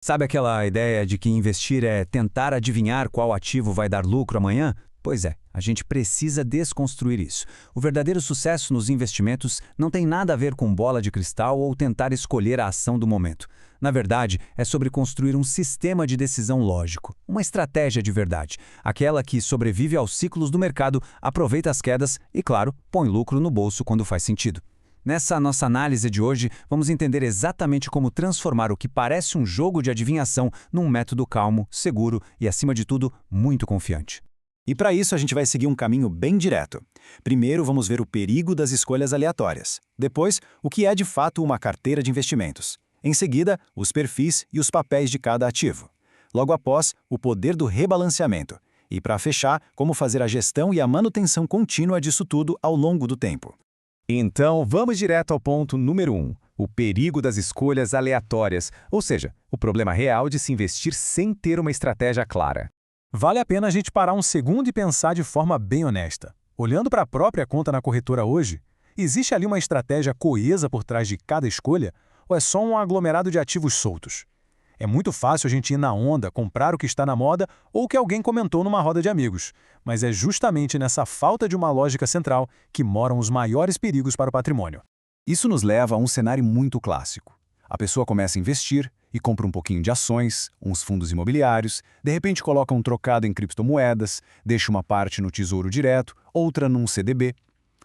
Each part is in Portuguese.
Sabe aquela ideia de que investir é tentar adivinhar qual ativo vai dar lucro amanhã? Pois é, a gente precisa desconstruir isso. O verdadeiro sucesso nos investimentos não tem nada a ver com bola de cristal ou tentar escolher a ação do momento. Na verdade, é sobre construir um sistema de decisão lógico, uma estratégia de verdade, aquela que sobrevive aos ciclos do mercado, aproveita as quedas e, claro, põe lucro no bolso quando faz sentido. Nessa nossa análise de hoje, vamos entender exatamente como transformar o que parece um jogo de adivinhação num método calmo, seguro e, acima de tudo, muito confiante. E para isso a gente vai seguir um caminho bem direto. Primeiro vamos ver o perigo das escolhas aleatórias. Depois, o que é de fato uma carteira de investimentos. Em seguida, os perfis e os papéis de cada ativo. Logo após, o poder do rebalanceamento. E para fechar, como fazer a gestão e a manutenção contínua disso tudo ao longo do tempo. Então, vamos direto ao ponto número 1, o perigo das escolhas aleatórias, ou seja, o problema real de se investir sem ter uma estratégia clara. Vale a pena a gente parar um segundo e pensar de forma bem honesta. Olhando para a própria conta na corretora hoje, existe ali uma estratégia coesa por trás de cada escolha ou é só um aglomerado de ativos soltos? É muito fácil a gente ir na onda, comprar o que está na moda ou o que alguém comentou numa roda de amigos, mas é justamente nessa falta de uma lógica central que moram os maiores perigos para o patrimônio. Isso nos leva a um cenário muito clássico. A pessoa começa a investir e compra um pouquinho de ações, uns fundos imobiliários, de repente coloca um trocado em criptomoedas, deixa uma parte no Tesouro Direto, outra num CDB.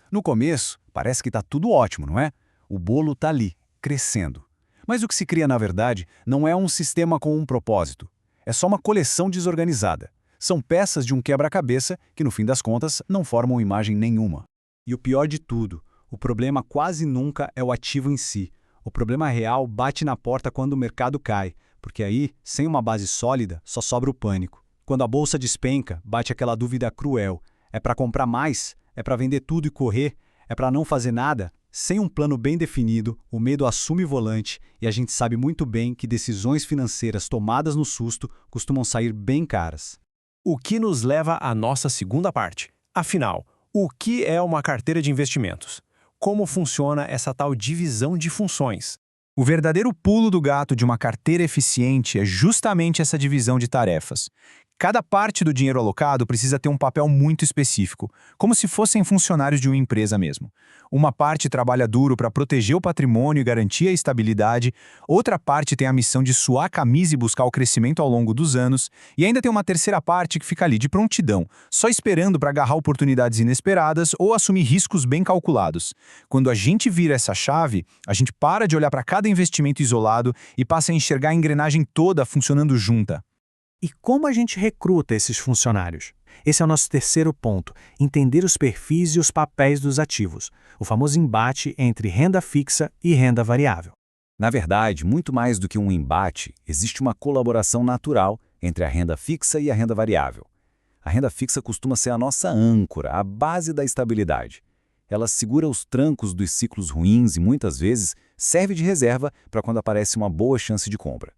No começo, parece que está tudo ótimo, não é? O bolo está ali, crescendo. Mas o que se cria, na verdade, não é um sistema com um propósito. É só uma coleção desorganizada. São peças de um quebra-cabeça que, no fim das contas, não formam imagem nenhuma. E o pior de tudo, o problema quase nunca é o ativo em si. O problema real bate na porta quando o mercado cai, porque aí, sem uma base sólida, só sobra o pânico. Quando a bolsa despenca, bate aquela dúvida cruel. É para comprar mais? É para vender tudo e correr? É para não fazer nada? Sem um plano bem definido, o medo assume volante e a gente sabe muito bem que decisões financeiras tomadas no susto costumam sair bem caras. O que nos leva à nossa segunda parte. Afinal, o que é uma carteira de investimentos? Como funciona essa tal divisão de funções? O verdadeiro pulo do gato de uma carteira eficiente é justamente essa divisão de tarefas. Cada parte do dinheiro alocado precisa ter um papel muito específico, como se fossem funcionários de uma empresa mesmo. Uma parte trabalha duro para proteger o patrimônio e garantir a estabilidade, outra parte tem a missão de suar a camisa e buscar o crescimento ao longo dos anos, e ainda tem uma terceira parte que fica ali de prontidão, só esperando para agarrar oportunidades inesperadas ou assumir riscos bem calculados. Quando a gente vira essa chave, a gente para de olhar para cada investimento isolado e passa a enxergar a engrenagem toda funcionando junta. E como a gente recruta esses funcionários? Esse é o nosso terceiro ponto, entender os perfis e os papéis dos ativos, o famoso embate entre renda fixa e renda variável. Na verdade, muito mais do que um embate, existe uma colaboração natural entre a renda fixa e a renda variável. A renda fixa costuma ser a nossa âncora, a base da estabilidade. Ela segura os trancos dos ciclos ruins e, muitas vezes, serve de reserva para quando aparece uma boa chance de compra.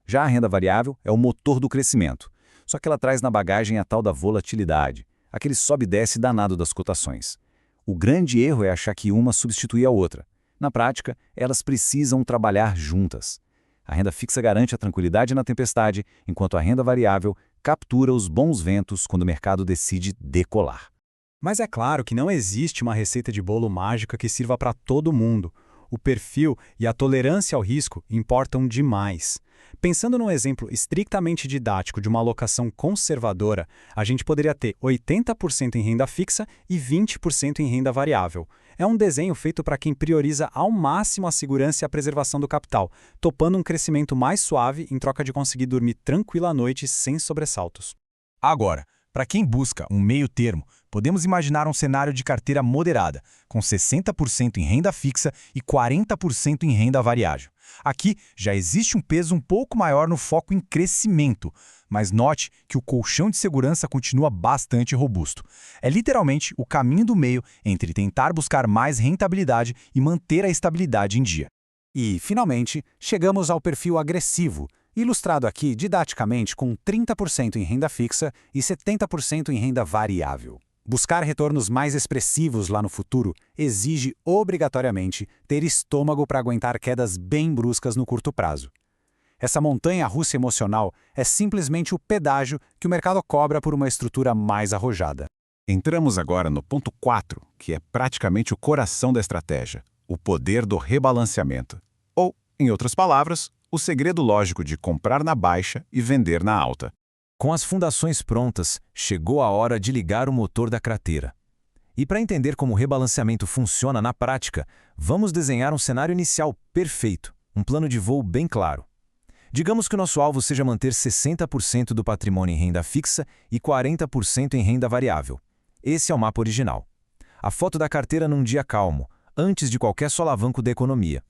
Já a renda variável é o motor do crescimento, só que ela traz na bagagem a tal da volatilidade, aquele sobe e desce danado das cotações. O grande erro é achar que uma substitui a outra. Na prática, elas precisam trabalhar juntas. A renda fixa garante a tranquilidade na tempestade, enquanto a renda variável captura os bons ventos quando o mercado decide decolar. Mas é claro que não existe uma receita de bolo mágica que sirva para todo mundo. O perfil e a tolerância ao risco importam demais. Pensando num exemplo estritamente didático de uma alocação conservadora, a gente poderia ter 80% em renda fixa e 20% em renda variável. É um desenho feito para quem prioriza ao máximo a segurança e a preservação do capital, topando um crescimento mais suave em troca de conseguir dormir tranquilo à noite sem sobressaltos. Agora, para quem busca um meio termo, podemos imaginar um cenário de carteira moderada, com 60% em renda fixa e 40% em renda variável. Aqui já existe um peso um pouco maior no foco em crescimento, mas note que o colchão de segurança continua bastante robusto. É literalmente o caminho do meio entre tentar buscar mais rentabilidade e manter a estabilidade em dia. E, finalmente, chegamos ao perfil agressivo, ilustrado aqui didaticamente com 30% em renda fixa e 70% em renda variável. Buscar retornos mais expressivos lá no futuro exige, obrigatoriamente, ter estômago para aguentar quedas bem bruscas no curto prazo. Essa montanha-russa emocional é simplesmente o pedágio que o mercado cobra por uma estrutura mais arrojada. Entramos agora no ponto 4, que é praticamente o coração da estratégia, o poder do rebalanceamento. Ou, em outras palavras, o segredo lógico de comprar na baixa e vender na alta. Com as fundações prontas, chegou a hora de ligar o motor da crateira. E para entender como o rebalanceamento funciona na prática, vamos desenhar um cenário inicial perfeito, um plano de voo bem claro. Digamos que o nosso alvo seja manter 60% do patrimônio em renda fixa e 40% em renda variável. Esse é o mapa original. A foto da carteira num dia calmo, antes de qualquer solavanco da economia.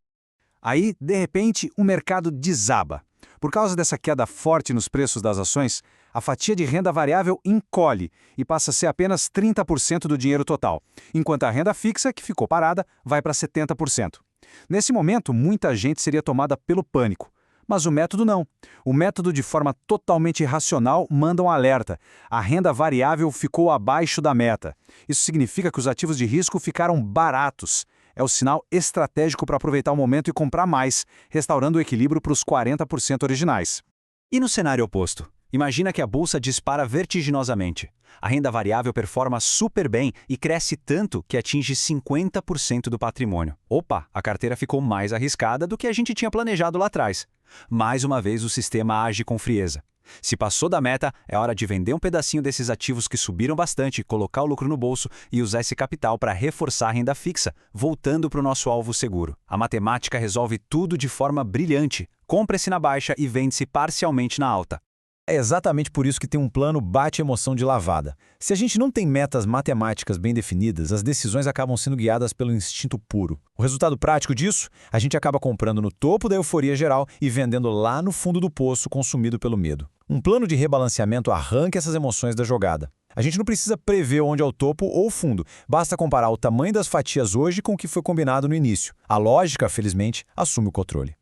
Aí, de repente, o mercado desaba. Por causa dessa queda forte nos preços das ações, a fatia de renda variável encolhe e passa a ser apenas 30% do dinheiro total, enquanto a renda fixa, que ficou parada, vai para 70%. Nesse momento, muita gente seria tomada pelo pânico. Mas o método não. O método, de forma totalmente irracional, manda um alerta. A renda variável ficou abaixo da meta. Isso significa que os ativos de risco ficaram baratos. É o sinal estratégico para aproveitar o momento e comprar mais, restaurando o equilíbrio para os 40% originais. E no cenário oposto? Imagina que a bolsa dispara vertiginosamente. A renda variável performa super bem e cresce tanto que atinge 50% do patrimônio. Opa, a carteira ficou mais arriscada do que a gente tinha planejado lá atrás. Mais uma vez o sistema age com frieza. Se passou da meta, é hora de vender um pedacinho desses ativos que subiram bastante, colocar o lucro no bolso e usar esse capital para reforçar a renda fixa, voltando para o nosso alvo seguro. A matemática resolve tudo de forma brilhante. Compra-se na baixa e vende-se parcialmente na alta. É exatamente por isso que tem um plano bate-emoção de lavada. Se a gente não tem metas matemáticas bem definidas, as decisões acabam sendo guiadas pelo instinto puro. O resultado prático disso? A gente acaba comprando no topo da euforia geral e vendendo lá no fundo do poço, consumido pelo medo. Um plano de rebalanceamento arranca essas emoções da jogada. A gente não precisa prever onde é o topo ou o fundo, basta comparar o tamanho das fatias hoje com o que foi combinado no início. A lógica, felizmente, assume o controle.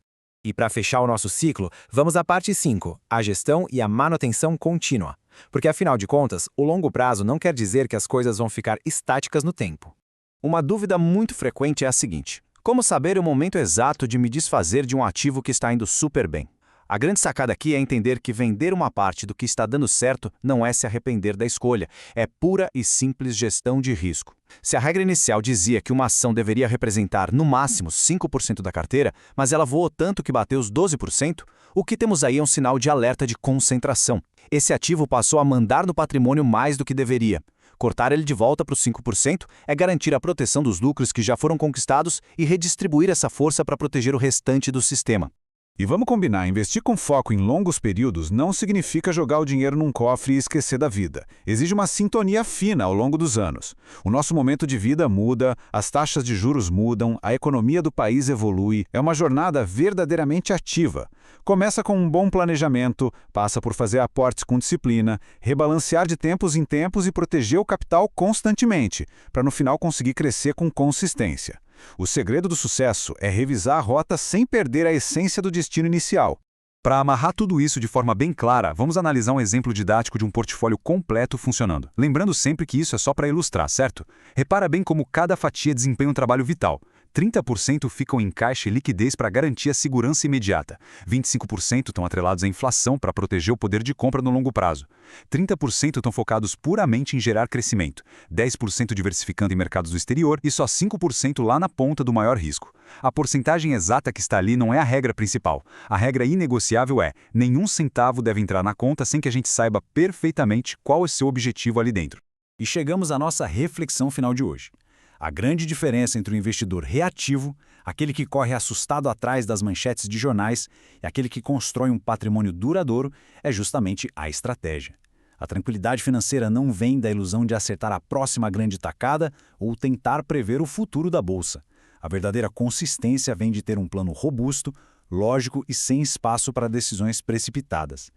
E para fechar o nosso ciclo, vamos à parte 5, a gestão e a manutenção contínua. Porque, afinal de contas, o longo prazo não quer dizer que as coisas vão ficar estáticas no tempo. Uma dúvida muito frequente é a seguinte: como saber o momento exato de me desfazer de um ativo que está indo super bem? A grande sacada aqui é entender que vender uma parte do que está dando certo não é se arrepender da escolha, é pura e simples gestão de risco. Se a regra inicial dizia que uma ação deveria representar no máximo 5% da carteira, mas ela voou tanto que bateu os 12%, o que temos aí é um sinal de alerta de concentração. Esse ativo passou a mandar no patrimônio mais do que deveria. Cortar ele de volta para os 5% é garantir a proteção dos lucros que já foram conquistados e redistribuir essa força para proteger o restante do sistema. E vamos combinar, investir com foco em longos períodos não significa jogar o dinheiro num cofre e esquecer da vida. Exige uma sintonia fina ao longo dos anos. O nosso momento de vida muda, as taxas de juros mudam, a economia do país evolui. É uma jornada verdadeiramente ativa. Começa com um bom planejamento, passa por fazer aportes com disciplina, rebalancear de tempos em tempos e proteger o capital constantemente, para no final conseguir crescer com consistência. O segredo do sucesso é revisar a rota sem perder a essência do destino inicial. Para amarrar tudo isso de forma bem clara, vamos analisar um exemplo didático de um portfólio completo funcionando. Lembrando sempre que isso é só para ilustrar, certo? Repara bem como cada fatia desempenha um trabalho vital. 30% ficam em caixa e liquidez para garantir a segurança imediata. 25% estão atrelados à inflação para proteger o poder de compra no longo prazo. 30% estão focados puramente em gerar crescimento. 10% diversificando em mercados do exterior e só 5% lá na ponta do maior risco. A porcentagem exata que está ali não é a regra principal. A regra inegociável é: nenhum centavo deve entrar na conta sem que a gente saiba perfeitamente qual é seu objetivo ali dentro. E chegamos à nossa reflexão final de hoje. A grande diferença entre o investidor reativo, aquele que corre assustado atrás das manchetes de jornais, e aquele que constrói um patrimônio duradouro, é justamente a estratégia. A tranquilidade financeira não vem da ilusão de acertar a próxima grande tacada ou tentar prever o futuro da bolsa. A verdadeira consistência vem de ter um plano robusto, lógico e sem espaço para decisões precipitadas.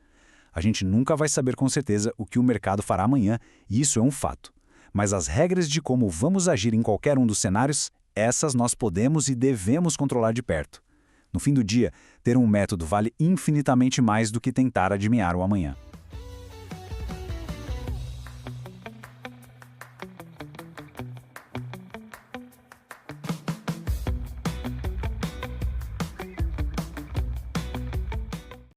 A gente nunca vai saber com certeza o que o mercado fará amanhã, e isso é um fato. Mas as regras de como vamos agir em qualquer um dos cenários, essas nós podemos e devemos controlar de perto. No fim do dia, ter um método vale infinitamente mais do que tentar adivinhar o amanhã.